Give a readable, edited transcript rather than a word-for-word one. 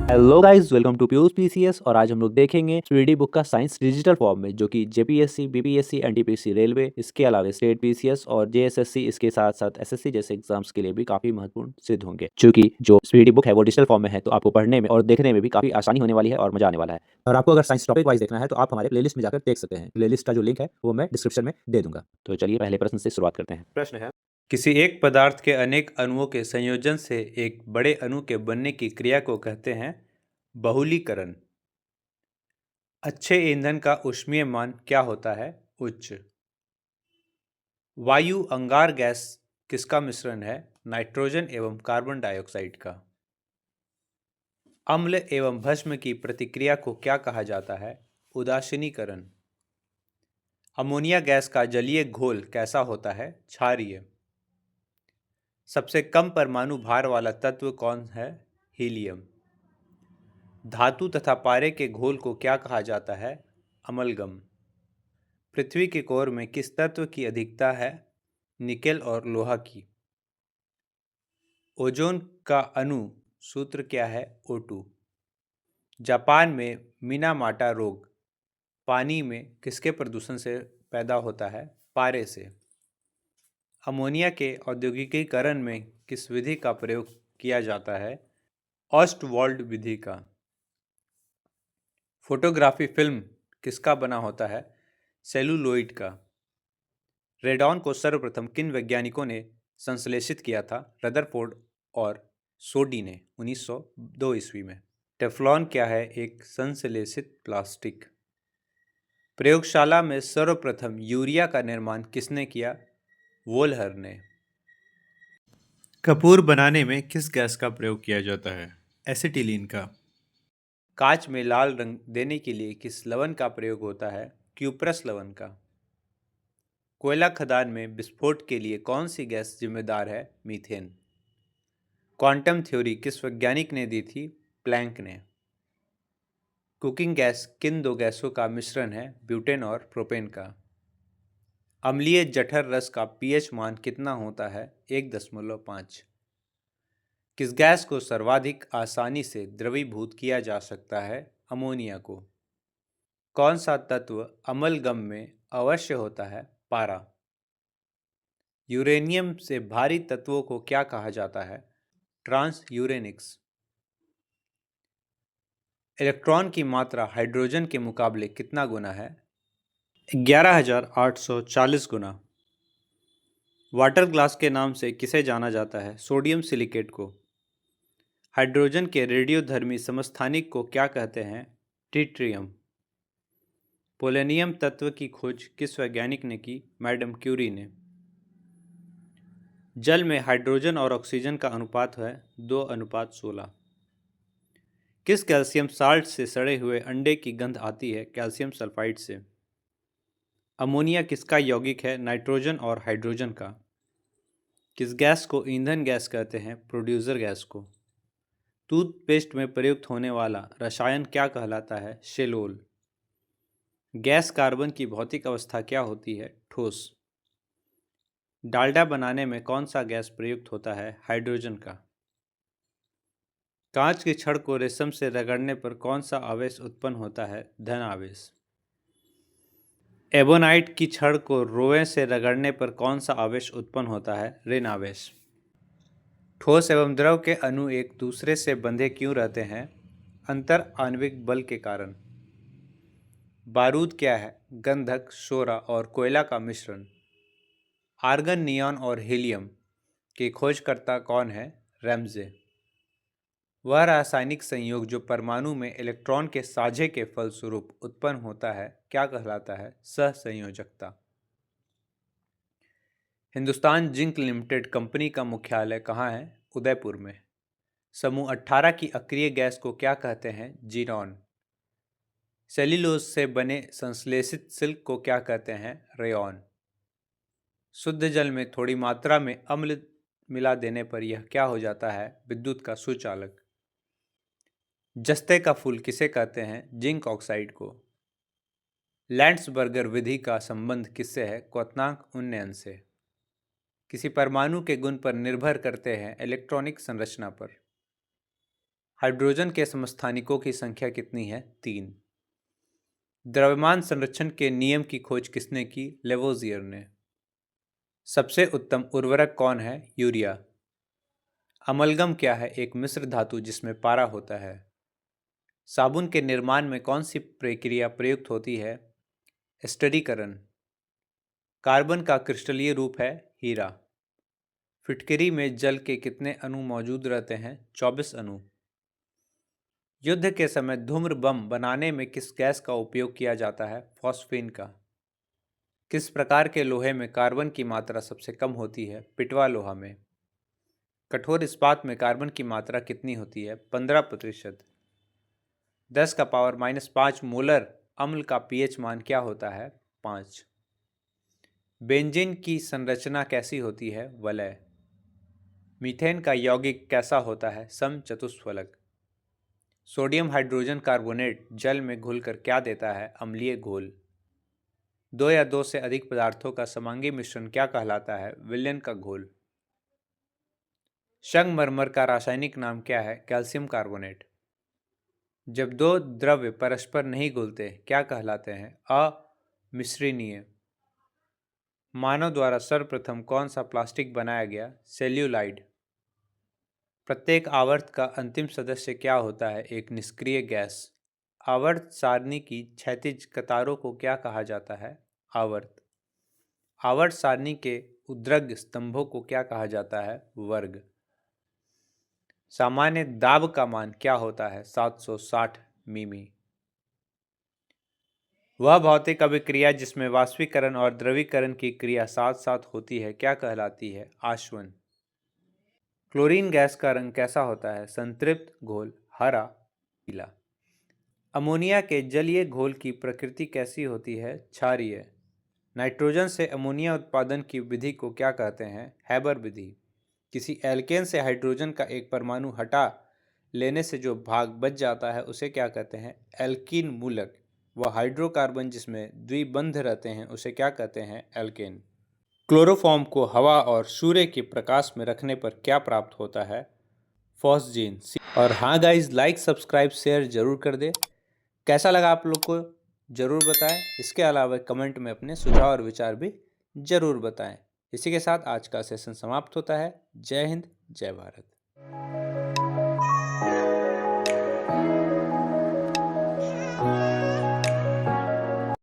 Hello guys, welcome to Piyush PCS. और आज हम लोग देखेंगे 3D बुक का साइंस डिजिटल फॉर्म में, जो कि जेपीएससी, बीपीएससी, एनटीपीसी रेलवे, इसके अलावा स्टेट पीसीएस और जेएसएससी, इसके साथ साथ एसएससी जैसे एग्जाम्स के लिए भी काफी महत्वपूर्ण सिद्ध होंगे। क्योंकि जो 3D बुक है वो डिजिटल फॉर्म में है, तो आपको पढ़ने में और देखने में भी काफी आसानी होने वाली है और मजा आने वाला है। और आपको अगर साइंस टॉपिक वाइज देखना है तो आप हमारे प्लेलिस्ट में जाकर देख सकते हैं। प्लेलिस्ट का जो लिंक है वो मैं डिस्क्रिप्शन में दे दूंगा। तो चलिए पहले प्रश्न से शुरुआत करते हैं। प्रश्न है, किसी एक पदार्थ के अनेक अणुओं के संयोजन से एक बड़े अणु के बनने की क्रिया को कहते हैं बहुलीकरण। अच्छे ईंधन का ऊष्मीय मान क्या होता है? उच्च। वायु अंगार गैस किसका मिश्रण है? नाइट्रोजन एवं कार्बन डाइऑक्साइड का। अम्ल एवं भस्म की प्रतिक्रिया को क्या कहा जाता है? उदासीनीकरण। अमोनिया गैस का जलीय घोल कैसा होता है? क्षारीय। सबसे कम परमाणु भार वाला तत्व कौन है? हीलियम। धातु तथा पारे के घोल को क्या कहा जाता है? अमलगम। पृथ्वी के कोर में किस तत्व की अधिकता है? निकेल और लोहा की। ओजोन का अणु सूत्र क्या है? O2। जापान में मिनामाटा रोग पानी में किसके प्रदूषण से पैदा होता है? पारे से। अमोनिया के औद्योगिकीकरण में किस विधि का प्रयोग किया जाता है? ऑस्टवाल्ड विधि का। फोटोग्राफी फिल्म किसका बना होता है? सेलुलोइड का। रेडॉन को सर्वप्रथम किन वैज्ञानिकों ने संश्लेषित किया था? रदरफोर्ड और सोडी ने 1902 ईस्वी में। टेफ्लॉन क्या है? एक संश्लेषित प्लास्टिक। प्रयोगशाला में सर्वप्रथम यूरिया का निर्माण किसने किया? वोल्हर ने। कपूर बनाने में किस गैस का प्रयोग किया जाता है? एसिटिलीन का। कांच में लाल रंग देने के लिए किस लवण का प्रयोग होता है? क्यूप्रस लवण का। कोयला खदान में विस्फोट के लिए कौन सी गैस जिम्मेदार है? मीथेन। क्वांटम थ्योरी किस वैज्ञानिक ने दी थी? प्लैंक ने। कुकिंग गैस किन दो गैसों का मिश्रण है? ब्यूटेन और प्रोपेन का। अम्लीय जठर रस का पीएच मान कितना होता है? 1.5। किस गैस को सर्वाधिक आसानी से द्रवीभूत किया जा सकता है? अमोनिया को। कौन सा तत्व अमलगम में अवश्य होता है? पारा। यूरेनियम से भारी तत्वों को क्या कहा जाता है? ट्रांस यूरेनिक्स। इलेक्ट्रॉन की मात्रा हाइड्रोजन के मुकाबले कितना गुना है? 11,840 गुना। वाटर ग्लास के नाम से किसे जाना जाता है? सोडियम सिलिकेट को। हाइड्रोजन के रेडियोधर्मी समस्थानिक को क्या कहते हैं? ट्रिटियम। पोलेनियम तत्व की खोज किस वैज्ञानिक ने की? मैडम क्यूरी ने। जल में हाइड्रोजन और ऑक्सीजन का अनुपात है 2:16। किस कैल्शियम साल्ट से सड़े हुए अंडे की गंध आती है? कैल्शियम सल्फाइड से। अमोनिया किसका यौगिक है? नाइट्रोजन और हाइड्रोजन का। किस गैस को ईंधन गैस कहते हैं? प्रोड्यूसर गैस को। टूथपेस्ट में प्रयुक्त होने वाला रसायन क्या कहलाता है? शेलोल। गैस कार्बन की भौतिक अवस्था क्या होती है? ठोस। डालडा बनाने में कौन सा गैस प्रयुक्त होता है? हाइड्रोजन का। कांच की छड़ को रेशम से रगड़ने पर कौन सा आवेश उत्पन्न होता है? धन आवेश। एबोनाइट की छड़ को रोए से रगड़ने पर कौन सा आवेश उत्पन्न होता है? ऋण आवेश। ठोस एवं द्रव के अणु एक दूसरे से बंधे क्यों रहते हैं? अंतर आणविक बल के कारण। बारूद क्या है? गंधक, शोरा और कोयला का मिश्रण। आर्गन, नियॉन और हीलियम के खोजकर्ता कौन है? रैम्जे। वह रासायनिक संयोग जो परमाणु में इलेक्ट्रॉन के साझे के फलस्वरूप उत्पन्न होता है क्या कहलाता है? सहसंयोजकता। हिंदुस्तान जिंक लिमिटेड कंपनी का मुख्यालय कहाँ है? उदयपुर में। समूह 18 की अक्रिय गैस को क्या कहते हैं? जीनॉन। सेल्यूलोज से बने संश्लेषित सिल्क को क्या कहते हैं? रेयॉन। शुद्ध जल में थोड़ी मात्रा में अम्ल मिला देने पर यह क्या हो जाता है? विद्युत का सुचालक। जस्ते का फूल किसे कहते हैं? जिंक ऑक्साइड को। लैंड्सबर्गर विधि का संबंध किससे है? क्वथनांक उन्नयन से। किसी परमाणु के गुण पर निर्भर करते हैं इलेक्ट्रॉनिक संरचना पर। हाइड्रोजन के समस्थानिकों की संख्या कितनी है? 3। द्रव्यमान संरक्षण के नियम की खोज किसने की? लेवोजियर ने। सबसे उत्तम उर्वरक कौन है? यूरिया। अमलगम क्या है? एक मिश्र धातु जिसमें पारा होता है। साबुन के निर्माण में कौन सी प्रक्रिया प्रयुक्त होती है? स्टरीकरण। कार्बन का क्रिस्टलीय रूप है हीरा। फिटकरी में जल के कितने अणु मौजूद रहते हैं? 24 अणु। युद्ध के समय धूम्र बम बनाने में किस गैस का उपयोग किया जाता है? फॉस्फीन का। किस प्रकार के लोहे में कार्बन की मात्रा सबसे कम होती है? पिटवा लोहा में। कठोर इस्पात में कार्बन की मात्रा कितनी होती है? 15%। 10⁻⁻5 मोलर अम्ल का पीएच मान क्या होता है? 5। बेंजीन की संरचना कैसी होती है? वलय। मीथेन का यौगिक कैसा होता है? समचतुष्फलक। सोडियम हाइड्रोजन कार्बोनेट जल में घुलकर क्या देता है? अम्लीय घोल। 2 या 2 से अधिक पदार्थों का समांगी मिश्रण क्या कहलाता है? विलयन का घोल। संगमरमर का रासायनिक नाम क्या है? Calcium carbonate. जब दो द्रव्य परस्पर नहीं घुलते क्या कहलाते हैं? अमिश्रणीय। मानव द्वारा सर्वप्रथम कौन सा प्लास्टिक बनाया गया? सेल्यूलाइड। प्रत्येक आवर्त का अंतिम सदस्य क्या होता है? एक निष्क्रिय गैस। आवर्त सारणी की क्षैतिज कतारों को क्या कहा जाता है? आवर्त। आवर्त सारणी के उद्र्ग स्तंभों को क्या कहा जाता है? वर्ग। सामान्य दाब का मान क्या होता है? 760 मिमी। वह भौतिक अभिक्रिया जिसमें वाष्पीकरण और द्रवीकरण की क्रिया साथ साथ होती है क्या कहलाती है? आसवन। क्लोरीन गैस का रंग कैसा होता है? संतृप्त घोल, हरा, पीला। अमोनिया के जलीय घोल की प्रकृति कैसी होती है? क्षारीय। नाइट्रोजन से अमोनिया उत्पादन की विधि को क्या कहते हैं? हैबर विधि। किसी एल्केन से हाइड्रोजन का एक परमाणु हटा लेने से जो भाग बच जाता है उसे क्या कहते हैं? एल्कीन मूलक। वह हाइड्रोकार्बन जिसमें द्विबंध रहते हैं उसे क्या कहते हैं? एल्केन। क्लोरोफॉर्म को हवा और सूर्य के प्रकाश में रखने पर क्या प्राप्त होता है? फॉस्जीन। और हाँ गाइज, लाइक सब्सक्राइब शेयर जरूर कर दे। कैसा लगा आप लोग को जरूर बताएं। इसके अलावा कमेंट में अपने सुझाव और विचार भी जरूर बताएं। इसी के साथ आज का सेशन समाप्त होता है। जय हिंद, जय भारत।